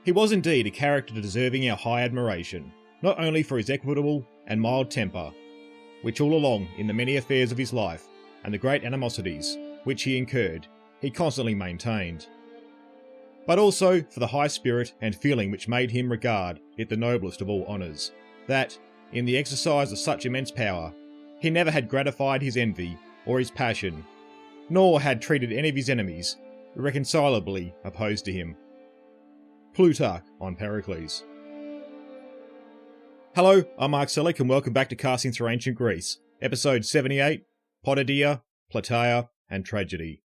He was indeed a character deserving our high admiration, not only for his equitable and mild temper, which all along in the many affairs of his life, and the great animosities which he incurred, he constantly maintained, but also for the high spirit and feeling which made him regard it the noblest of all honours, that, in the exercise of such immense power, he never had gratified his envy or his passion, nor had treated any of his enemies irreconcilably opposed to him. Plutarch on Pericles. Hello, I'm Mark Selleck and welcome back to Casting Through Ancient Greece, episode 78, Potidaea, Plataea and Tragedy.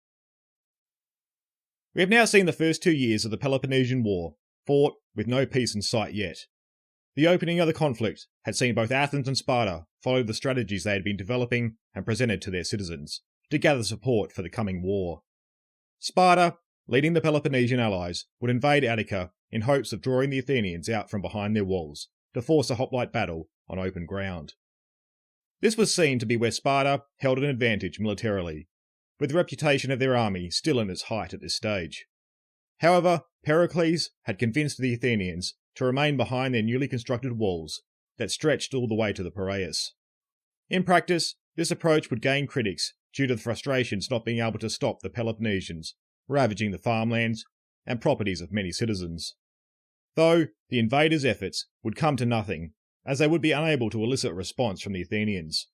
We have now seen the first 2 years of the Peloponnesian War, fought with no peace in sight yet. The opening of the conflict had seen both Athens and Sparta follow the strategies they had been developing and presented to their citizens, to gather support for the coming war. Sparta, leading the Peloponnesian allies, would invade Attica in hopes of drawing the Athenians out from behind their walls to force a hoplite battle on open ground. This was seen to be where Sparta held an advantage militarily, with the reputation of their army still in its height at this stage. However, Pericles had convinced the Athenians to remain behind their newly constructed walls that stretched all the way to the Piraeus. In practice, this approach would gain critics due to the frustrations not being able to stop the Peloponnesians ravaging the farmlands and properties of many citizens. Though the invaders' efforts would come to nothing, as they would be unable to elicit a response from the Athenians.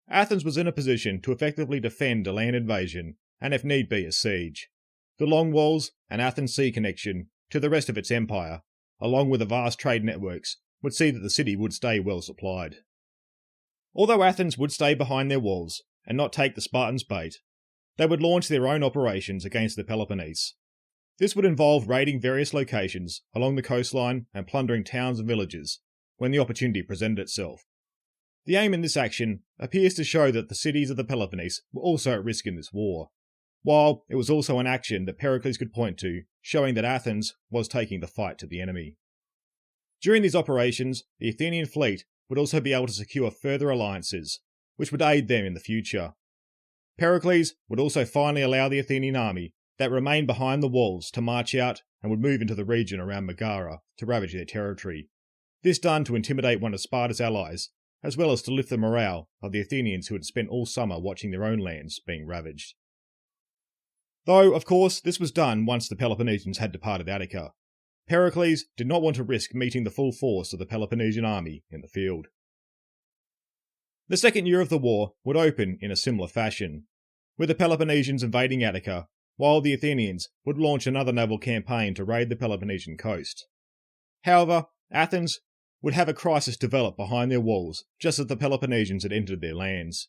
Athens was in a position to effectively defend a land invasion and, if need be, a siege. The long walls and Athens sea connection to the rest of its empire, along with the vast trade networks, would see that the city would stay well supplied. Although Athens would stay behind their walls and not take the Spartans' bait, they would launch their own operations against the Peloponnese. This would involve raiding various locations along the coastline and plundering towns and villages when the opportunity presented itself. The aim in this action appears to show that the cities of the Peloponnese were also at risk in this war, while it was also an action that Pericles could point to, showing that Athens was taking the fight to the enemy. During these operations, the Athenian fleet would also be able to secure further alliances, which would aid them in the future. Pericles would also finally allow the Athenian army that remained behind the walls to march out and would move into the region around Megara to ravage their territory. This done to intimidate one of Sparta's allies, as well as to lift the morale of the Athenians who had spent all summer watching their own lands being ravaged. Though, of course, this was done once the Peloponnesians had departed Attica. Pericles did not want to risk meeting the full force of the Peloponnesian army in the field. The second year of the war would open in a similar fashion, with the Peloponnesians invading Attica, while the Athenians would launch another naval campaign to raid the Peloponnesian coast. However, Athens would have a crisis develop behind their walls just as the Peloponnesians had entered their lands.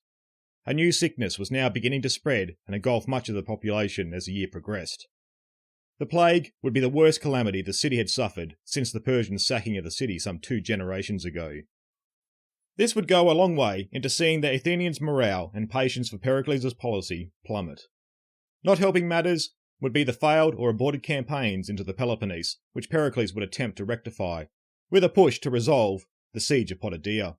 A new sickness was now beginning to spread and engulf much of the population as the year progressed. The plague would be the worst calamity the city had suffered since the Persian sacking of the city some 2 generations ago. This would go a long way into seeing the Athenians' morale and patience for Pericles' policy plummet. Not helping matters would be the failed or aborted campaigns into the Peloponnese, which Pericles would attempt to rectify, with a push to resolve the siege of Potidaea.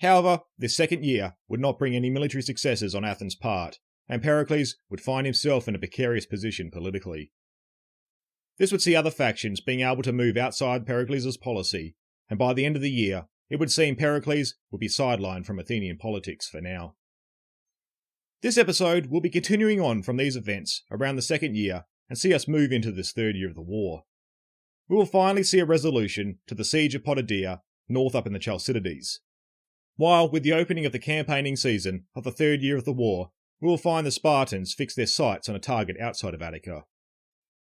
However, this second year would not bring any military successes on Athens' part, and Pericles would find himself in a precarious position politically. This would see other factions being able to move outside Pericles' policy, and by the end of the year, it would seem Pericles would be sidelined from Athenian politics for now. This episode will be continuing on from these events around the second year and see us move into this third year of the war. We will finally see a resolution to the siege of Potidaea north up in the Chalcidides. While with the opening of the campaigning season of the third year of the war, we will find the Spartans fix their sights on a target outside of Attica.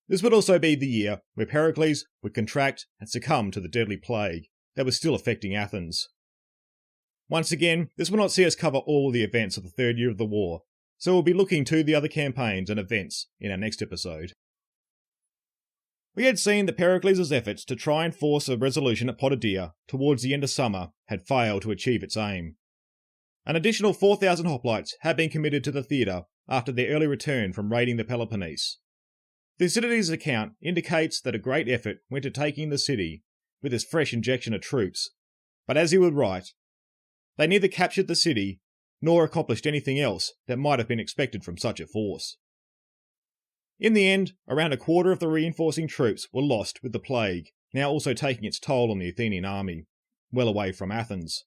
This would also be the year where Pericles would contract and succumb to the deadly plague that was still affecting Athens. Once again, this will not see us cover all the events of the third year of the war, so we'll be looking to the other campaigns and events in our next episode. We had seen that Pericles' efforts to try and force a resolution at Potidaea towards the end of summer had failed to achieve its aim. An additional 4,000 hoplites had been committed to the theatre after their early return from raiding the Peloponnese. Thucydides' account indicates that a great effort went to taking the city with its fresh injection of troops, but as he would write, they neither captured the city nor accomplished anything else that might have been expected from such a force. In the end, around a quarter of the reinforcing troops were lost, with the plague now also taking its toll on the Athenian army, well away from Athens.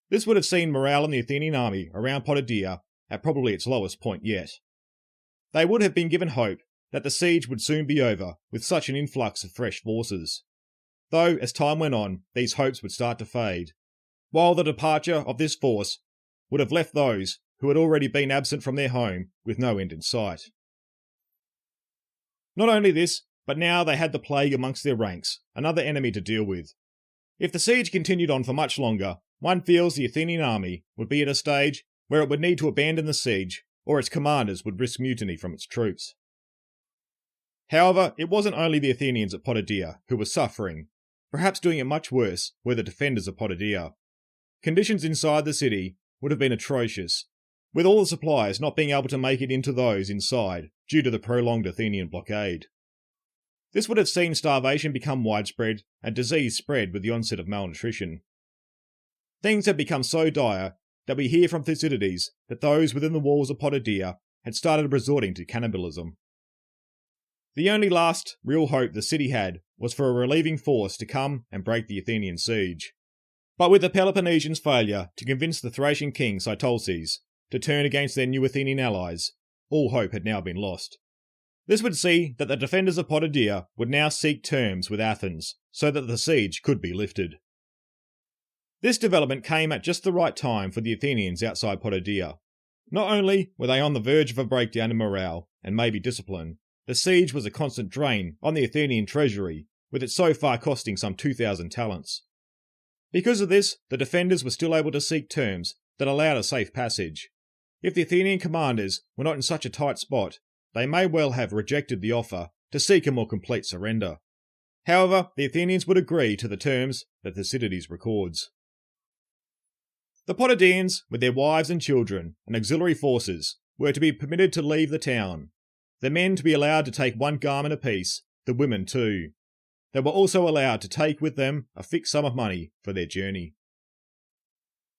This would have seen morale in the Athenian army around Potidaea at probably its lowest point yet. They would have been given hope that the siege would soon be over with such an influx of fresh forces. Though, as time went on, these hopes would start to fade, while the departure of this force would have left those who had already been absent from their home with no end in sight. Not only this, but now they had the plague amongst their ranks, another enemy to deal with. If the siege continued on for much longer, one feels the Athenian army would be at a stage where it would need to abandon the siege, or its commanders would risk mutiny from its troops. However, it wasn't only the Athenians at Potidaea who were suffering. Perhaps doing it much worse were the defenders of Potidaea. Conditions inside the city would have been atrocious, with all the supplies not being able to make it into those inside due to the prolonged Athenian blockade. This would have seen starvation become widespread and disease spread with the onset of malnutrition. Things had become so dire that we hear from Thucydides that those within the walls of Potidaea had started resorting to cannibalism. The only last real hope the city had was for a relieving force to come and break the Athenian siege. But with the Peloponnesians' failure to convince the Thracian king Cytolses to turn against their new Athenian allies, all hope had now been lost. This would see that the defenders of Potidaea would now seek terms with Athens so that the siege could be lifted. This development came at just the right time for the Athenians outside Potidaea. Not only were they on the verge of a breakdown in morale and maybe discipline, the siege was a constant drain on the Athenian treasury, with it so far costing some 2,000 talents. Because of this, the defenders were still able to seek terms that allowed a safe passage. If the Athenian commanders were not in such a tight spot, they may well have rejected the offer to seek a more complete surrender. However, the Athenians would agree to the terms that Thucydides records. The Potidaeans, with their wives and children and auxiliary forces, were to be permitted to leave the town. The men to be allowed to take one garment apiece, the women too. They were also allowed to take with them a fixed sum of money for their journey.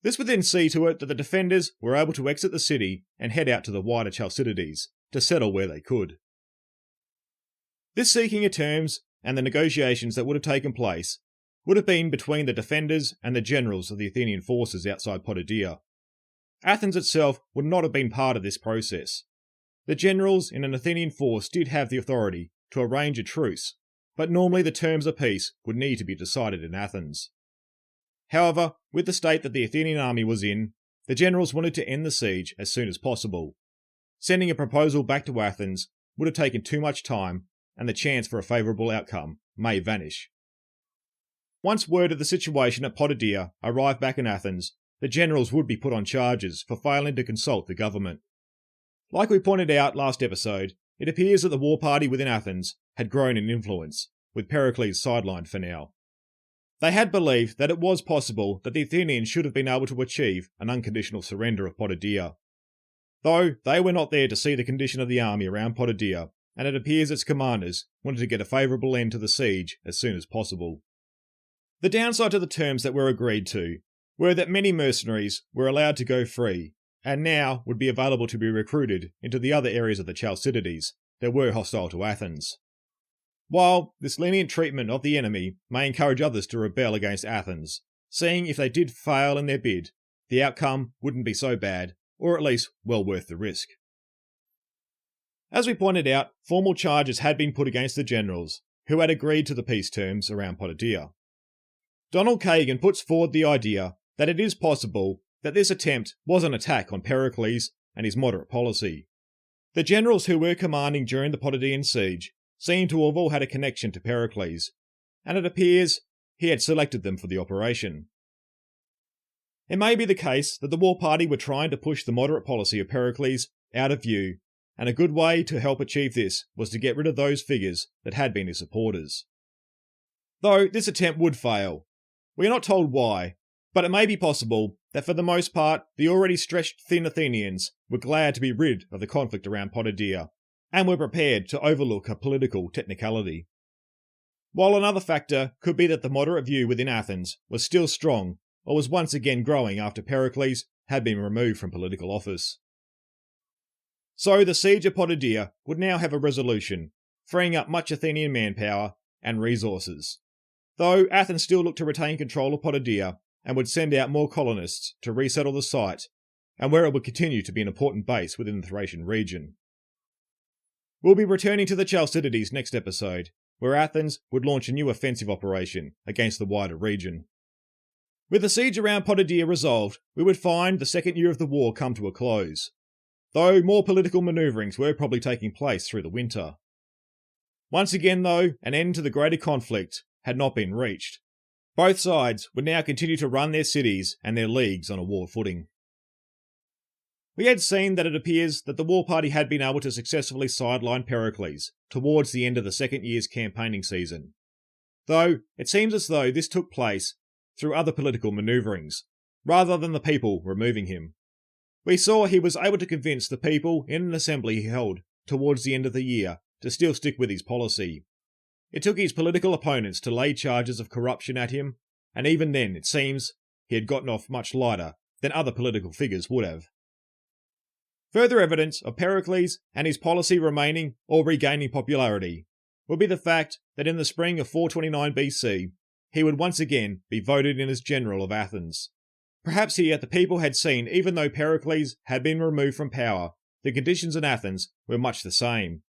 This would then see to it that the defenders were able to exit the city and head out to the wider Chalcidides to settle where they could. This seeking of terms and the negotiations that would have taken place would have been between the defenders and the generals of the Athenian forces outside Potidaea. Athens itself would not have been part of this process. The generals in an Athenian force did have the authority to arrange a truce, but normally the terms of peace would need to be decided in Athens. However, with the state that the Athenian army was in, the generals wanted to end the siege as soon as possible. Sending a proposal back to Athens would have taken too much time, and the chance for a favourable outcome may vanish. Once word of the situation at Potidaea arrived back in Athens, the generals would be put on charges for failing to consult the government. Like we pointed out last episode, it appears that the war party within Athens had grown in influence, with Pericles sidelined for now. They had believed that it was possible that the Athenians should have been able to achieve an unconditional surrender of Potidaea. Though they were not there to see the condition of the army around Potidaea, and it appears its commanders wanted to get a favourable end to the siege as soon as possible. The downside to the terms that were agreed to were that many mercenaries were allowed to go free, and now would be available to be recruited into the other areas of the Chalcidides that were hostile to Athens. While this lenient treatment of the enemy may encourage others to rebel against Athens, seeing if they did fail in their bid, the outcome wouldn't be so bad, or at least well worth the risk. As we pointed out, formal charges had been put against the generals, who had agreed to the peace terms around Potidaea. Donald Kagan puts forward the idea that it is possible that this attempt was an attack on Pericles and his moderate policy. The generals who were commanding during the Potidaean siege seem to have all had a connection to Pericles, and it appears he had selected them for the operation. It may be the case that the war party were trying to push the moderate policy of Pericles out of view, and a good way to help achieve this was to get rid of those figures that had been his supporters. Though this attempt would fail. We are not told why, but it may be possible that for the most part the already stretched thin Athenians were glad to be rid of the conflict around Potidaea, and were prepared to overlook a political technicality. While another factor could be that the moderate view within Athens was still strong, or was once again growing after Pericles had been removed from political office. So the siege of Potidaea would now have a resolution, freeing up much Athenian manpower and resources. Though Athens still looked to retain control of Potidaea and would send out more colonists to resettle the site, and where it would continue to be an important base within the Thracian region. We'll be returning to the Chalcidides next episode, where Athens would launch a new offensive operation against the wider region. With the siege around Potidaea resolved, we would find the second year of the war come to a close, though more political manoeuvrings were probably taking place through the winter. Once again though, an end to the greater conflict had not been reached. Both sides would now continue to run their cities and their leagues on a war footing. We had seen that it appears that the war party had been able to successfully sideline Pericles towards the end of the second year's campaigning season, though it seems as though this took place through other political manoeuvrings, rather than the people removing him. We saw he was able to convince the people in an assembly he held towards the end of the year to still stick with his policy. It took his political opponents to lay charges of corruption at him, and even then it seems he had gotten off much lighter than other political figures would have. Further evidence of Pericles and his policy remaining or regaining popularity would be the fact that in the spring of 429 BC, he would once again be voted in as general of Athens. Perhaps here the people had seen even though Pericles had been removed from power, the conditions in Athens were much the same.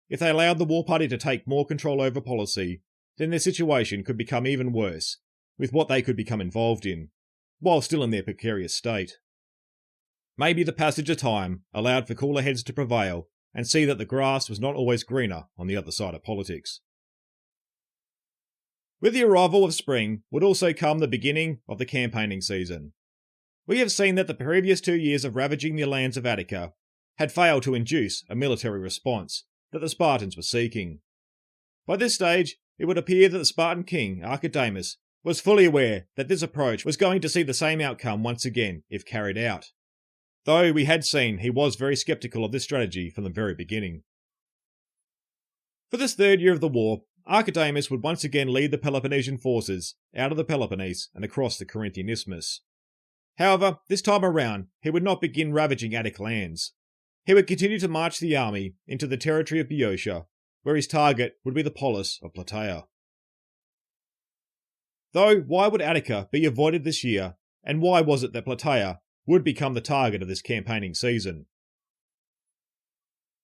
If they allowed the war party to take more control over policy, then their situation could become even worse, with what they could become involved in, while still in their precarious state. Maybe the passage of time allowed for cooler heads to prevail and see that the grass was not always greener on the other side of politics. With the arrival of spring would also come the beginning of the campaigning season. We have seen that the previous 2 years of ravaging the lands of Attica had failed to induce a military response that the Spartans were seeking. By this stage, it would appear that the Spartan king, Archidamus, was fully aware that this approach was going to see the same outcome once again if carried out, though we had seen he was very sceptical of this strategy from the very beginning. For this third year of the war, Archidamus would once again lead the Peloponnesian forces out of the Peloponnese and across the Corinthian Isthmus. However, this time around, he would not begin ravaging Attic lands. He would continue to march the army into the territory of Boeotia, where his target would be the polis of Plataea. Though, why would Attica be avoided this year, and why was it that Plataea would become the target of this campaigning season?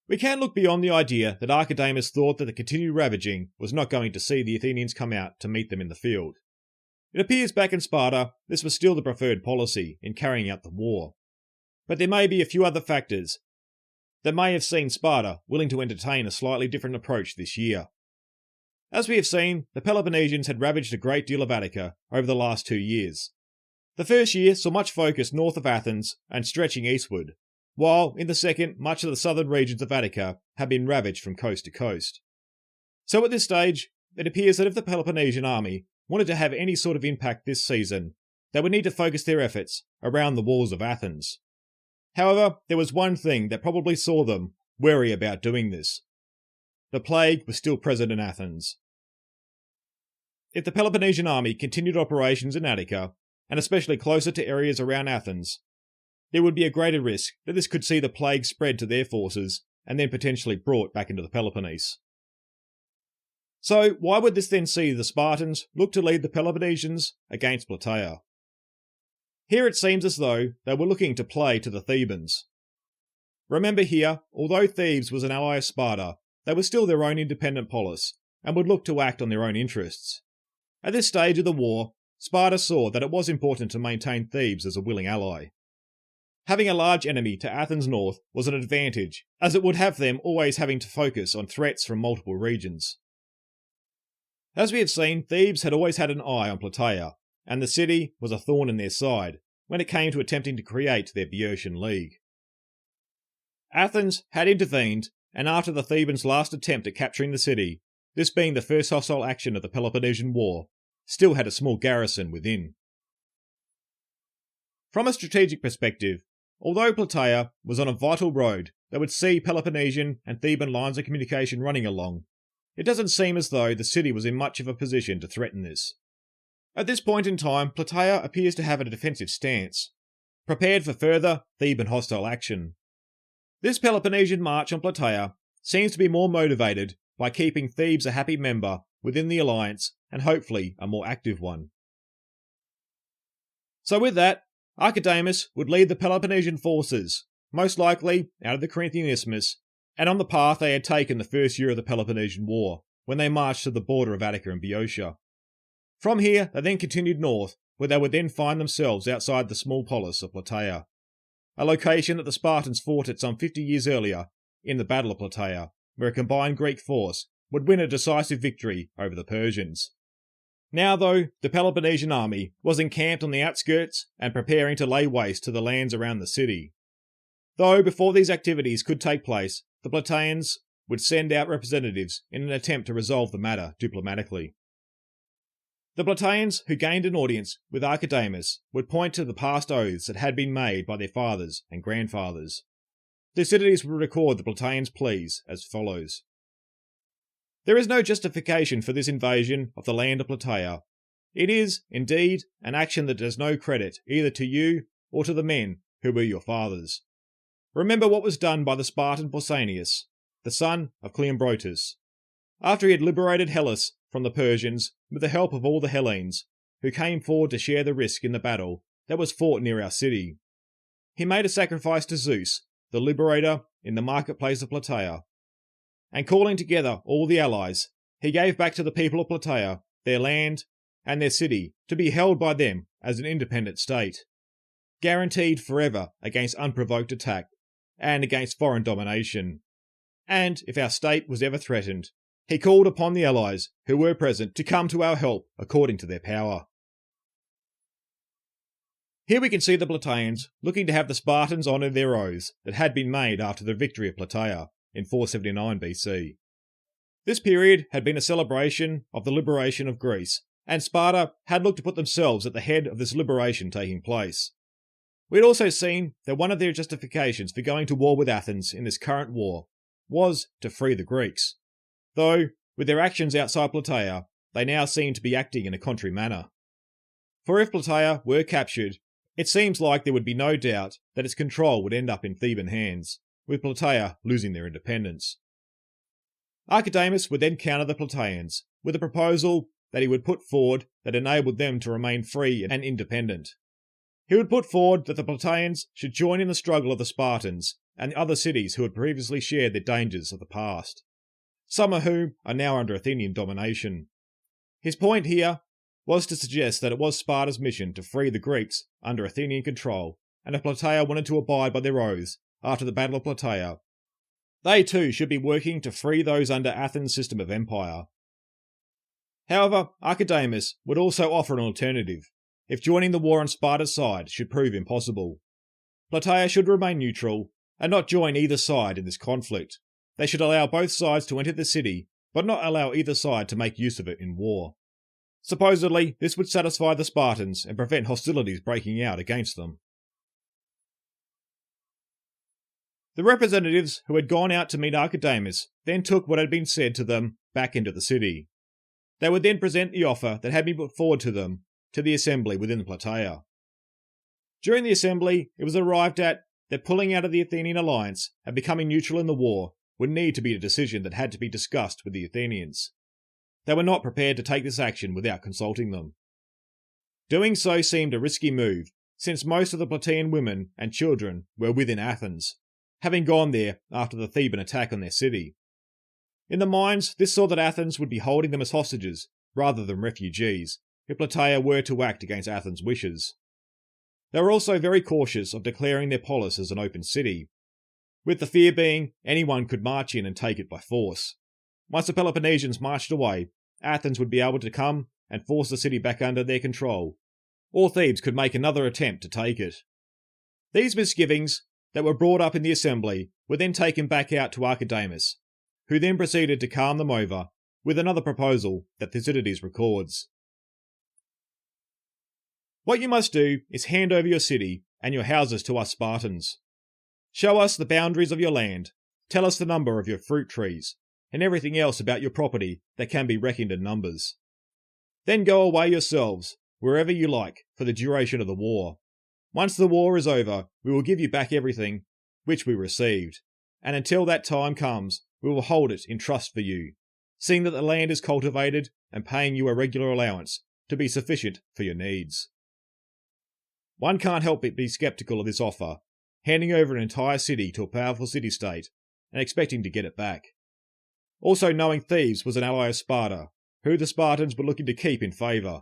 We can look beyond the idea that Archidamus thought that the continued ravaging was not going to see the Athenians come out to meet them in the field. It appears back in Sparta this was still the preferred policy in carrying out the war. But there may be a few other factors that may have seen Sparta willing to entertain a slightly different approach this year. As we have seen, the Peloponnesians had ravaged a great deal of Attica over the last 2 years. The first year saw much focus north of Athens and stretching eastward, while in the second, much of the southern regions of Attica had been ravaged from coast to coast. So at this stage, it appears that if the Peloponnesian army wanted to have any sort of impact this season, they would need to focus their efforts around the walls of Athens. However, there was one thing that probably saw them wary about doing this. The plague was still present in Athens. If the Peloponnesian army continued operations in Attica, and especially closer to areas around Athens, there would be a greater risk that this could see the plague spread to their forces and then potentially brought back into the Peloponnese. So why would this then see the Spartans look to lead the Peloponnesians against Plataea? Here it seems as though they were looking to play to the Thebans. Remember here, although Thebes was an ally of Sparta, they were still their own independent polis, and would look to act on their own interests. At this stage of the war, Sparta saw that it was important to maintain Thebes as a willing ally. Having a large enemy to Athens' north was an advantage, as it would have them always having to focus on threats from multiple regions. As we have seen, Thebes had always had an eye on Plataea, and the city was a thorn in their side when it came to attempting to create their Boeotian League. Athens had intervened, and after the Thebans' last attempt at capturing the city, this being the first hostile action of the Peloponnesian War, still had a small garrison within. From a strategic perspective, although Plataea was on a vital road that would see Peloponnesian and Theban lines of communication running along, it doesn't seem as though the city was in much of a position to threaten this. At this point in time, Plataea appears to have a defensive stance, prepared for further Theban hostile action. This Peloponnesian march on Plataea seems to be more motivated by keeping Thebes a happy member within the alliance and hopefully a more active one. So with that, Archidamus would lead the Peloponnesian forces, most likely out of the Corinthian Isthmus, and on the path they had taken the first year of the Peloponnesian War, when they marched to the border of Attica and Boeotia. From here, they then continued north, where they would then find themselves outside the small polis of Plataea, a location that the Spartans fought at some 50 years earlier in the Battle of Plataea, where a combined Greek force would win a decisive victory over the Persians. Now, though, the Peloponnesian army was encamped on the outskirts and preparing to lay waste to the lands around the city. Though before these activities could take place, the Plataeans would send out representatives in an attempt to resolve the matter diplomatically. The Plataeans who gained an audience with Archidamus would point to the past oaths that had been made by their fathers and grandfathers. Thucydides would record the Plataeans' pleas as follows. There is no justification for this invasion of the land of Plataea. It is, indeed, an action that does no credit either to you or to the men who were your fathers. Remember what was done by the Spartan Pausanias, the son of Cleombrotus, after he had liberated Hellas from the Persians with the help of all the Hellenes, who came forward to share the risk in the battle that was fought near our city. He made a sacrifice to Zeus, the liberator, in the marketplace of Plataea, and calling together all the allies, he gave back to the people of Plataea their land and their city to be held by them as an independent state, guaranteed forever against unprovoked attack and against foreign domination. And if our state was ever threatened, he called upon the allies who were present to come to our help according to their power. Here we can see the Plataeans looking to have the Spartans honour their oaths that had been made after the victory of Plataea in 479 BC. This period had been a celebration of the liberation of Greece, and Sparta had looked to put themselves at the head of this liberation taking place. We had also seen that one of their justifications for going to war with Athens in this current war was to free the Greeks, though with their actions outside Plataea, they now seem to be acting in a contrary manner. For if Plataea were captured, it seems like there would be no doubt that its control would end up in Theban hands, with Plataea losing their independence. Archidamus would then counter the Plataeans with a proposal that he would put forward that enabled them to remain free and independent. He would put forward that the Plataeans should join in the struggle of the Spartans and the other cities who had previously shared their dangers of the past, some of whom are now under Athenian domination. His point here was to suggest that it was Sparta's mission to free the Greeks under Athenian control, and if Plataea wanted to abide by their oaths after the Battle of Plataea, they too should be working to free those under Athens' system of empire. However, Archidamus would also offer an alternative, if joining the war on Sparta's side should prove impossible. Plataea should remain neutral and not join either side in this conflict. They should allow both sides to enter the city, but not allow either side to make use of it in war. Supposedly, this would satisfy the Spartans and prevent hostilities breaking out against them. The representatives who had gone out to meet Archidamus then took what had been said to them back into the city. They would then present the offer that had been put forward to them to the assembly within Plataea. During the assembly, it was arrived at that pulling out of the Athenian alliance and becoming neutral in the war would need to be a decision that had to be discussed with the Athenians. They were not prepared to take this action without consulting them. Doing so seemed a risky move, since most of the Plataean women and children were within Athens, having gone there after the Theban attack on their city. In the minds, this saw that Athens would be holding them as hostages rather than refugees if Plataea were to act against Athens' wishes. They were also very cautious of declaring their polis as an open city, with the fear being anyone could march in and take it by force. Once the Peloponnesians marched away, Athens would be able to come and force the city back under their control, or Thebes could make another attempt to take it. These misgivings that were brought up in the assembly were then taken back out to Archidamus, who then proceeded to calm them over with another proposal that Thucydides records. What you must do is hand over your city and your houses to us Spartans. Show us the boundaries of your land, tell us the number of your fruit trees, and everything else about your property that can be reckoned in numbers. Then go away yourselves, wherever you like, for the duration of the war. Once the war is over, we will give you back everything which we received, and until that time comes, we will hold it in trust for you, seeing that the land is cultivated and paying you a regular allowance to be sufficient for your needs. One can't help but be sceptical of this offer, handing over an entire city to a powerful city-state and expecting to get it back. Also knowing Thebes was an ally of Sparta, who the Spartans were looking to keep in favour.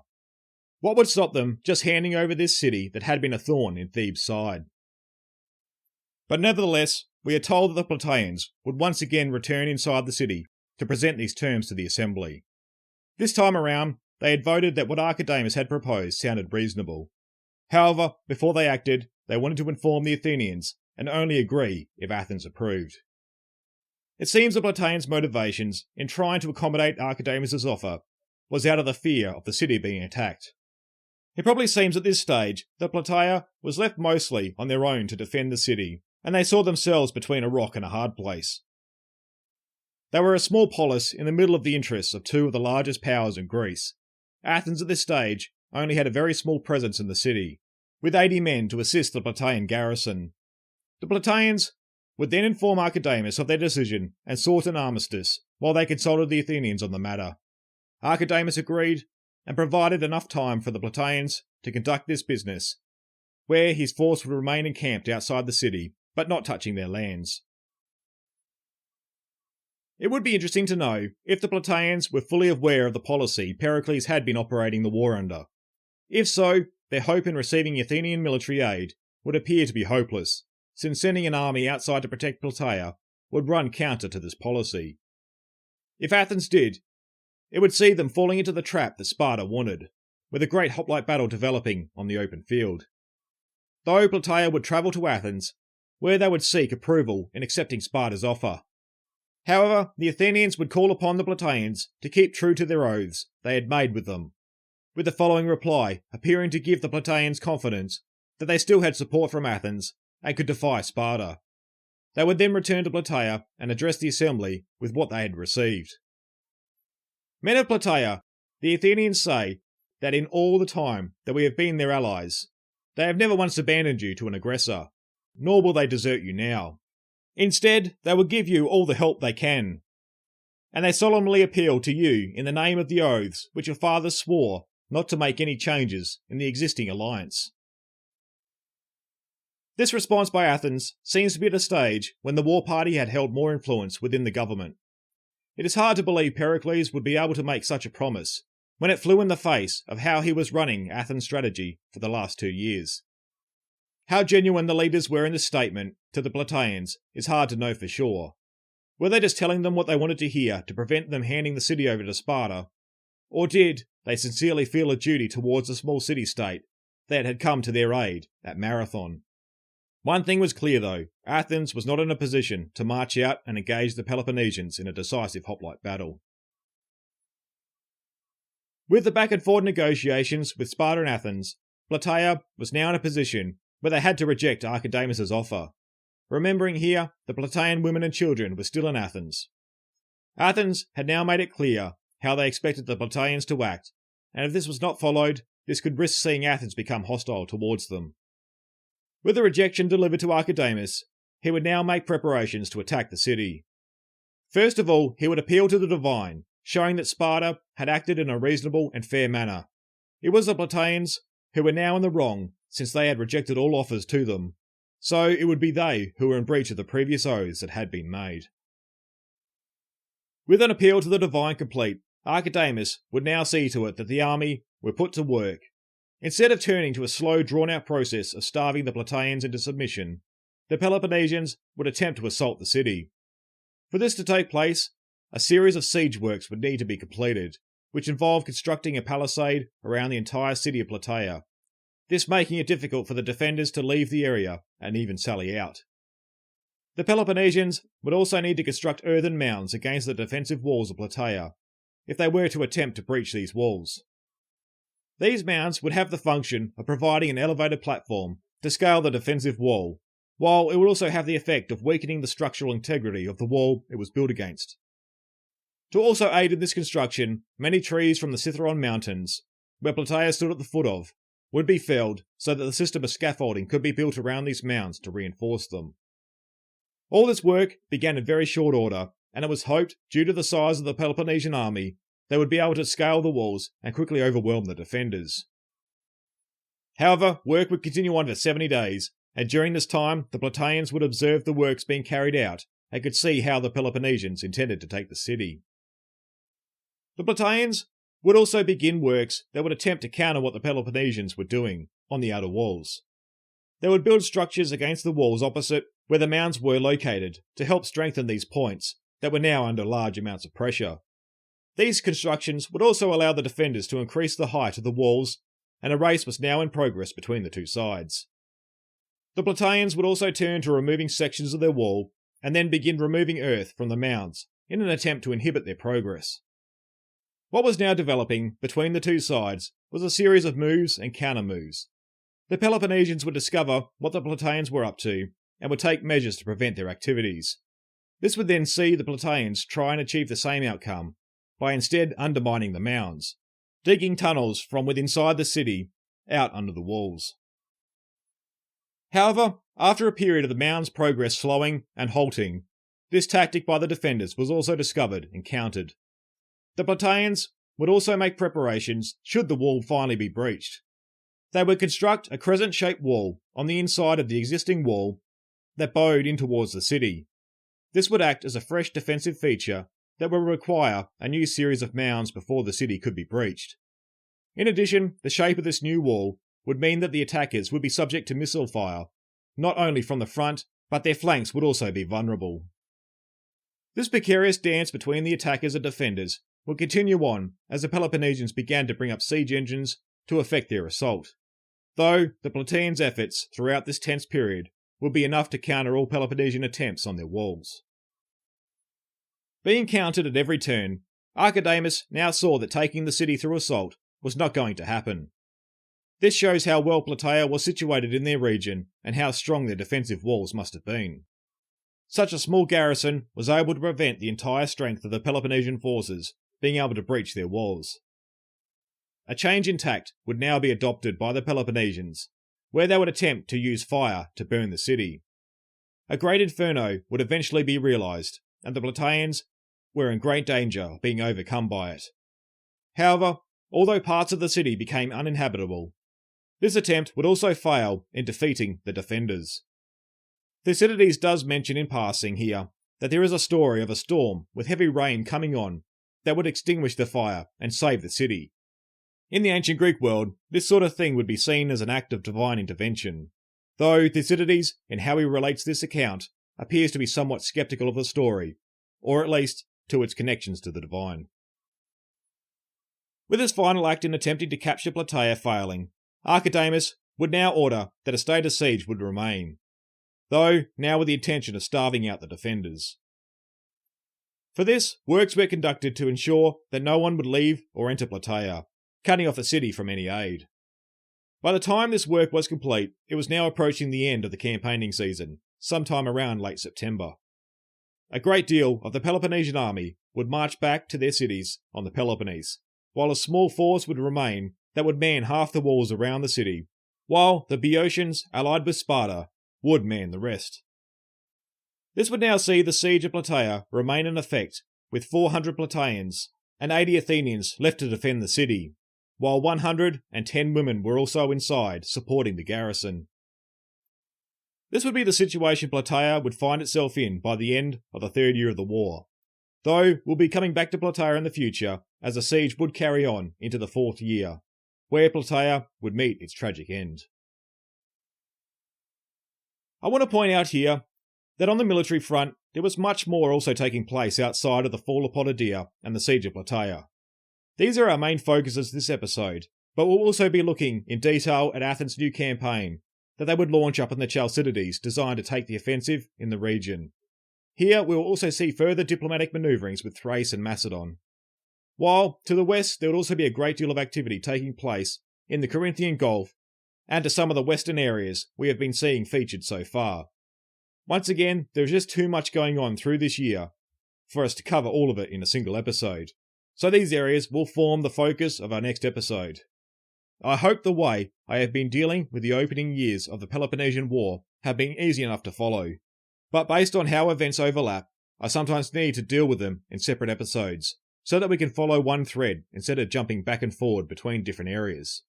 What would stop them just handing over this city that had been a thorn in Thebes' side? But nevertheless, we are told that the Plataeans would once again return inside the city to present these terms to the assembly. This time around, they had voted that what Archidamus had proposed sounded reasonable. However, before they acted, they wanted to inform the Athenians and only agree if Athens approved. It seems the Plataeans' motivations in trying to accommodate Archidamus' offer was out of the fear of the city being attacked. It probably seems at this stage that Plataea was left mostly on their own to defend the city, and they saw themselves between a rock and a hard place. They were a small polis in the middle of the interests of two of the largest powers in Greece. Athens at this stage only had a very small presence in the city, with 80 men to assist the Plataean garrison. The Plataeans would then inform Archidamus of their decision and sought an armistice, while they consulted the Athenians on the matter. Archidamus agreed, and provided enough time for the Plataeans to conduct this business, where his force would remain encamped outside the city, but not touching their lands. It would be interesting to know if the Plataeans were fully aware of the policy Pericles had been operating the war under. If so, their hope in receiving Athenian military aid would appear to be hopeless, since sending an army outside to protect Plataea would run counter to this policy. If Athens did, it would see them falling into the trap that Sparta wanted, with a great hoplite battle developing on the open field. Though Plataea would travel to Athens, where they would seek approval in accepting Sparta's offer. However, the Athenians would call upon the Plataeans to keep true to their oaths they had made with them, with the following reply appearing to give the Plataeans confidence that they still had support from Athens and could defy Sparta. They would then return to Plataea and address the assembly with what they had received. Men of Plataea, the Athenians say that in all the time that we have been their allies, they have never once abandoned you to an aggressor, nor will they desert you now. Instead, they will give you all the help they can. And they solemnly appeal to you in the name of the oaths which your fathers swore not to make any changes in the existing alliance. This response by Athens seems to be at a stage when the war party had held more influence within the government. It is hard to believe Pericles would be able to make such a promise, when it flew in the face of how he was running Athens' strategy for the last 2 years. How genuine the leaders were in this statement to the Plataeans is hard to know for sure. Were they just telling them what they wanted to hear to prevent them handing the city over to Sparta? Or did they sincerely feel a duty towards the small city-state that had come to their aid at Marathon? One thing was clear though, Athens was not in a position to march out and engage the Peloponnesians in a decisive hoplite battle. With the back and forth negotiations with Sparta and Athens, Plataea was now in a position where they had to reject Archidamus' offer. Remembering here, the Plataean women and children were still in Athens. Athens had now made it clear how they expected the Plataeans to act, and if this was not followed, this could risk seeing Athens become hostile towards them. With the rejection delivered to Archidamus, he would now make preparations to attack the city. First of all, he would appeal to the divine, showing that Sparta had acted in a reasonable and fair manner. It was the Plataeans who were now in the wrong, since they had rejected all offers to them, so it would be they who were in breach of the previous oaths that had been made. With an appeal to the divine complete, Archidamus would now see to it that the army were put to work. Instead of turning to a slow, drawn-out process of starving the Plataeans into submission, the Peloponnesians would attempt to assault the city. For this to take place, a series of siege works would need to be completed, which involved constructing a palisade around the entire city of Plataea, this making it difficult for the defenders to leave the area and even sally out. The Peloponnesians would also need to construct earthen mounds against the defensive walls of Plataea, if they were to attempt to breach these walls. These mounds would have the function of providing an elevated platform to scale the defensive wall, while it would also have the effect of weakening the structural integrity of the wall it was built against. To also aid in this construction, many trees from the Cithron Mountains, where Plataea stood at the foot of, would be felled so that the system of scaffolding could be built around these mounds to reinforce them. All this work began in very short order, and it was hoped, due to the size of the Peloponnesian army, they would be able to scale the walls and quickly overwhelm the defenders. However, work would continue on for 70 days, and during this time the Plataeans would observe the works being carried out and could see how the Peloponnesians intended to take the city. The Plataeans would also begin works that would attempt to counter what the Peloponnesians were doing on the outer walls. They would build structures against the walls opposite where the mounds were located to help strengthen these points that were now under large amounts of pressure. These constructions would also allow the defenders to increase the height of the walls, and a race was now in progress between the two sides. The Plataeans would also turn to removing sections of their wall and then begin removing earth from the mounds in an attempt to inhibit their progress. What was now developing between the two sides was a series of moves and counter-moves. The Peloponnesians would discover what the Plataeans were up to and would take measures to prevent their activities. This would then see the Plataeans try and achieve the same outcome by instead undermining the mounds, digging tunnels from within inside the city out under the walls. However, after a period of the mounds' progress slowing and halting, this tactic by the defenders was also discovered and countered. The Plataeans would also make preparations should the wall finally be breached. They would construct a crescent-shaped wall on the inside of the existing wall that bowed in towards the city. This would act as a fresh defensive feature that would require a new series of mounds before the city could be breached. In addition, the shape of this new wall would mean that the attackers would be subject to missile fire, not only from the front, but their flanks would also be vulnerable. This precarious dance between the attackers and defenders would continue on as the Peloponnesians began to bring up siege engines to effect their assault, though the Plataeans' efforts throughout this tense period would be enough to counter all Peloponnesian attempts on their walls. Being countered at every turn, Archidamus now saw that taking the city through assault was not going to happen. This shows how well Plataea was situated in their region and how strong their defensive walls must have been. Such a small garrison was able to prevent the entire strength of the Peloponnesian forces being able to breach their walls. A change in tact would now be adopted by the Peloponnesians, where they would attempt to use fire to burn the city. A great inferno would eventually be realised, and the Plataeans were in great danger of being overcome by it. However, although parts of the city became uninhabitable, this attempt would also fail in defeating the defenders. Thucydides does mention in passing here that there is a story of a storm with heavy rain coming on that would extinguish the fire and save the city. In the ancient Greek world, this sort of thing would be seen as an act of divine intervention, though Thucydides, in how he relates this account, appears to be somewhat sceptical of the story, or at least to its connections to the divine. With his final act in attempting to capture Plataea failing, Archidamus would now order that a state of siege would remain, though now with the intention of starving out the defenders. For this, works were conducted to ensure that no one would leave or enter Plataea, cutting off the city from any aid. By the time this work was complete, it was now approaching the end of the campaigning season, sometime around late September. A great deal of the Peloponnesian army would march back to their cities on the Peloponnese, while a small force would remain that would man half the walls around the city, while the Boeotians, allied with Sparta, would man the rest. This would now see the siege of Plataea remain in effect, with 400 Plataeans and 80 Athenians left to defend the city, while 110 women were also inside supporting the garrison. This would be the situation Plataea would find itself in by the end of the third year of the war, though we'll be coming back to Plataea in the future as the siege would carry on into the fourth year, where Plataea would meet its tragic end. I want to point out here that on the military front there was much more also taking place outside of the fall of Potidaea and the siege of Plataea. These are our main focuses this episode, but we'll also be looking in detail at Athens' new campaign that they would launch up in the Chalcidides designed to take the offensive in the region. Here we will also see further diplomatic manoeuvrings with Thrace and Macedon. While to the west there would also be a great deal of activity taking place in the Corinthian Gulf and to some of the western areas we have been seeing featured so far. Once again, there's just too much going on through this year for us to cover all of it in a single episode, so these areas will form the focus of our next episode. I hope the way I have been dealing with the opening years of the Peloponnesian War have been easy enough to follow. But based on how events overlap, I sometimes need to deal with them in separate episodes, so that we can follow one thread instead of jumping back and forward between different areas.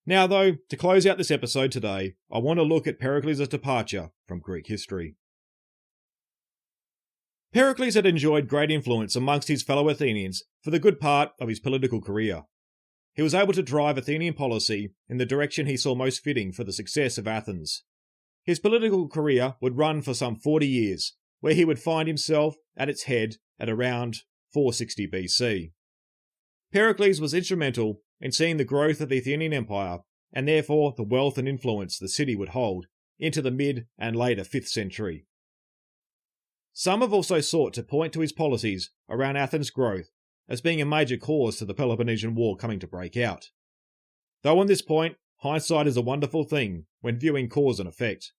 Now though, to close out this episode today, I want to look at Pericles' departure from Greek history. Pericles had enjoyed great influence amongst his fellow Athenians for the good part of his political career. He was able to drive Athenian policy in the direction he saw most fitting for the success of Athens. His political career would run for some 40 years, where he would find himself at its head at around 460 BC. Pericles was instrumental in seeing the growth of the Athenian Empire, and therefore the wealth and influence the city would hold, into the mid and later 5th century. Some have also sought to point to his policies around Athens' growth as being a major cause to the Peloponnesian War coming to break out. Though on this point, hindsight is a wonderful thing when viewing cause and effect.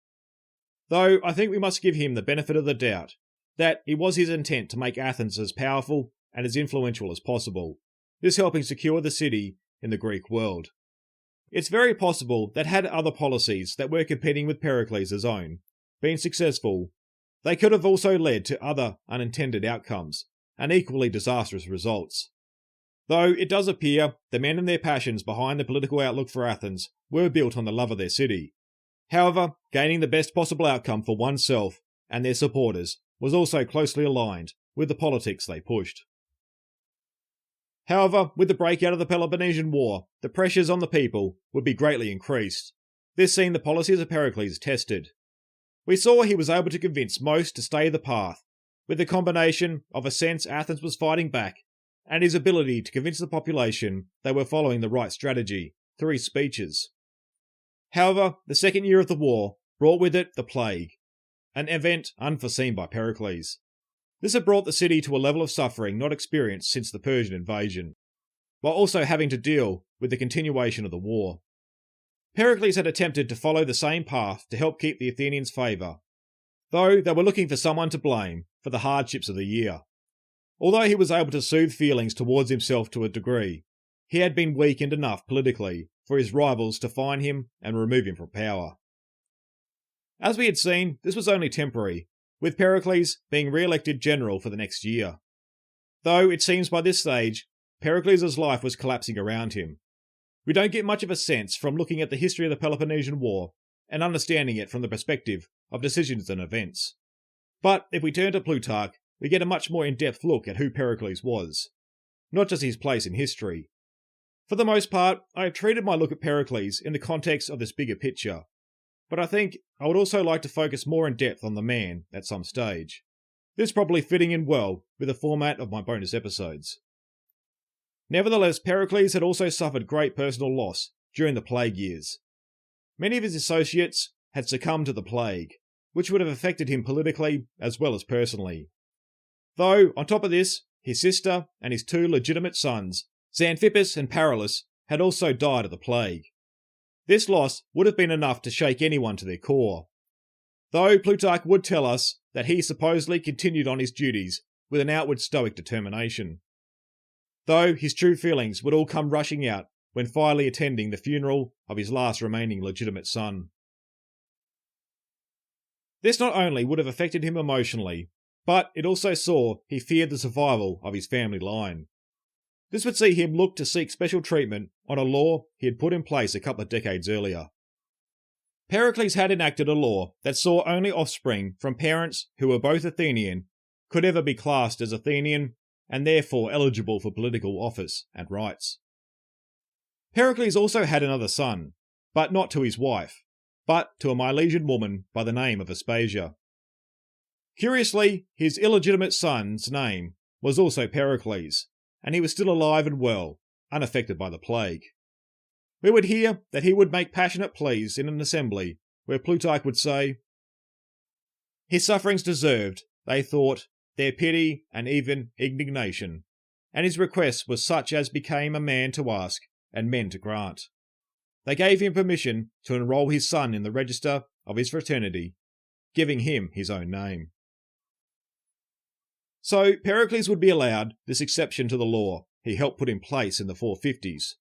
Though I think we must give him the benefit of the doubt that it was his intent to make Athens as powerful and as influential as possible, this helping secure the city in the Greek world. It's very possible that had other policies that were competing with Pericles' own been successful, they could have also led to other unintended outcomes and equally disastrous results. Though it does appear the men and their passions behind the political outlook for Athens were built on the love of their city. However, gaining the best possible outcome for oneself and their supporters was also closely aligned with the politics they pushed. However, with the breakout of the Peloponnesian War, the pressures on the people would be greatly increased. This seen the policies of Pericles tested. We saw he was able to convince most to stay the path, with the combination of a sense Athens was fighting back and his ability to convince the population they were following the right strategy through his speeches. However, the second year of the war brought with it the plague, an event unforeseen by Pericles. This had brought the city to a level of suffering not experienced since the Persian invasion, while also having to deal with the continuation of the war. Pericles had attempted to follow the same path to help keep the Athenians' favour, though they were looking for someone to blame for the hardships of the year. Although he was able to soothe feelings towards himself to a degree, he had been weakened enough politically for his rivals to find him and remove him from power. As we had seen, this was only temporary, with Pericles being re-elected general for the next year. Though it seems by this stage, Pericles' life was collapsing around him. We don't get much of a sense from looking at the history of the Peloponnesian War and understanding it from the perspective of decisions and events. But if we turn to Plutarch, we get a much more in-depth look at who Pericles was, not just his place in history. For the most part, I have treated my look at Pericles in the context of this bigger picture, but I think I would also like to focus more in depth on the man at some stage. This probably fitting in well with the format of my bonus episodes. Nevertheless, Pericles had also suffered great personal loss during the plague years. Many of his associates had succumbed to the plague, which would have affected him politically as well as personally. Though, on top of this, his sister and his 2 legitimate sons, Xanthippus and Pericles, had also died of the plague. This loss would have been enough to shake anyone to their core. Though Plutarch would tell us that he supposedly continued on his duties with an outward stoic determination. Though his true feelings would all come rushing out when finally attending the funeral of his last remaining legitimate son. This not only would have affected him emotionally, but it also saw he feared the survival of his family line. This would see him look to seek special treatment on a law he had put in place a couple of decades earlier. Pericles had enacted a law that saw only offspring from parents who were both Athenian could ever be classed as Athenian and therefore eligible for political office and rights. Pericles also had another son, but not to his wife, but to a Milesian woman by the name of Aspasia. Curiously, his illegitimate son's name was also Pericles, and he was still alive and well, unaffected by the plague. We would hear that he would make passionate pleas in an assembly where Plutarch would say, "His sufferings deserved, they thought, their pity and even indignation, and his request was such as became a man to ask and men to grant. They gave him permission to enrol his son in the register of his fraternity, giving him his own name." So Pericles would be allowed this exception to the law he helped put in place in the 450s.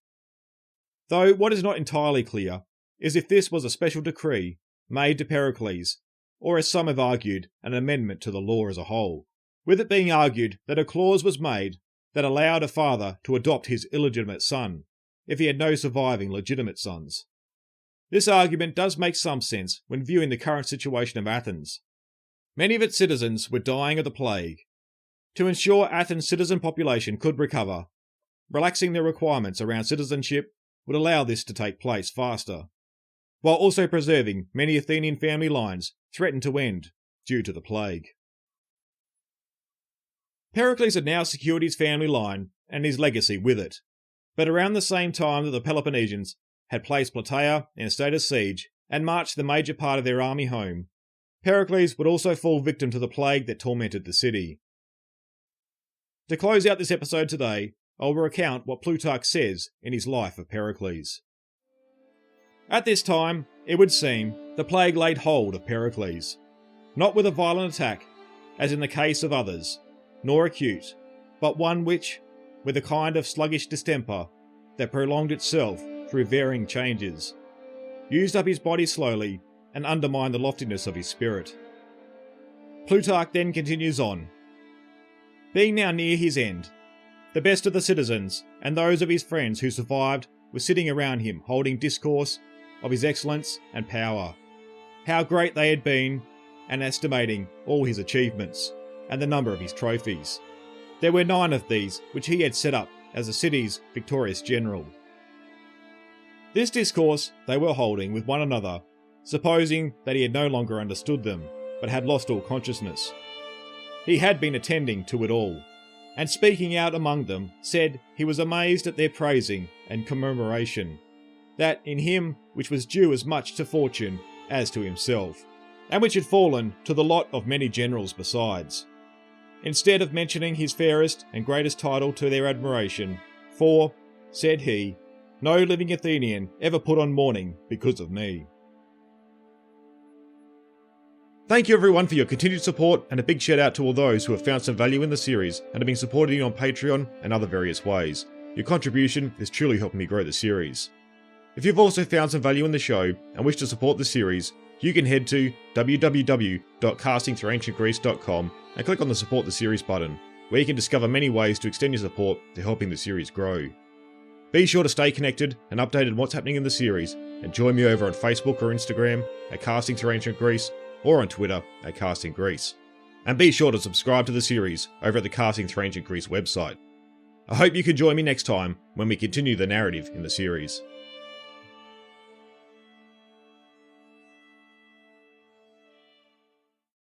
Though what is not entirely clear is if this was a special decree made to Pericles, or as some have argued, an amendment to the law as a whole, with it being argued that a clause was made that allowed a father to adopt his illegitimate son, if he had no surviving legitimate sons. This argument does make some sense when viewing the current situation of Athens. Many of its citizens were dying of the plague. To ensure Athens' citizen population could recover, relaxing their requirements around citizenship would allow this to take place faster, while also preserving many Athenian family lines threatened to end due to the plague. Pericles had now secured his family line and his legacy with it, but around the same time that the Peloponnesians had placed Plataea in a state of siege and marched the major part of their army home, Pericles would also fall victim to the plague that tormented the city. To close out this episode today, I will recount what Plutarch says in his life of Pericles. At this time, it would seem, the plague laid hold of Pericles, not with a violent attack, as in the case of others, nor acute, but one which, with a kind of sluggish distemper that prolonged itself through varying changes, used up his body slowly and undermined the loftiness of his spirit. Plutarch then continues on. Being now near his end, the best of the citizens and those of his friends who survived were sitting around him holding discourse of his excellence and power, how great they had been, and estimating all his achievements and the number of his trophies. There were 9 of these which he had set up as the city's victorious general. This discourse they were holding with one another, supposing that he had no longer understood them, but had lost all consciousness. He had been attending to it all, and speaking out among them, said he was amazed at their praising and commemoration, that in him which was due as much to fortune as to himself, and which had fallen to the lot of many generals besides, instead of mentioning his fairest and greatest title to their admiration, for, said he, no living Athenian ever put on mourning because of me. Thank you everyone for your continued support, and a big shout out to all those who have found some value in the series and have been supporting on Patreon and other various ways. Your contribution is truly helping me grow the series. If you've also found some value in the show and wish to support the series, you can head to www.castingthroughancientgreece.com and click on the Support the Series button, where you can discover many ways to extend your support to helping the series grow. Be sure to stay connected and updated on what's happening in the series, and join me over on Facebook or Instagram at Casting Through Ancient Greece, or on Twitter at Casting Greece. And be sure to subscribe to the series over at the Casting Through Ancient Greece website. I hope you can join me next time when we continue the narrative in the series.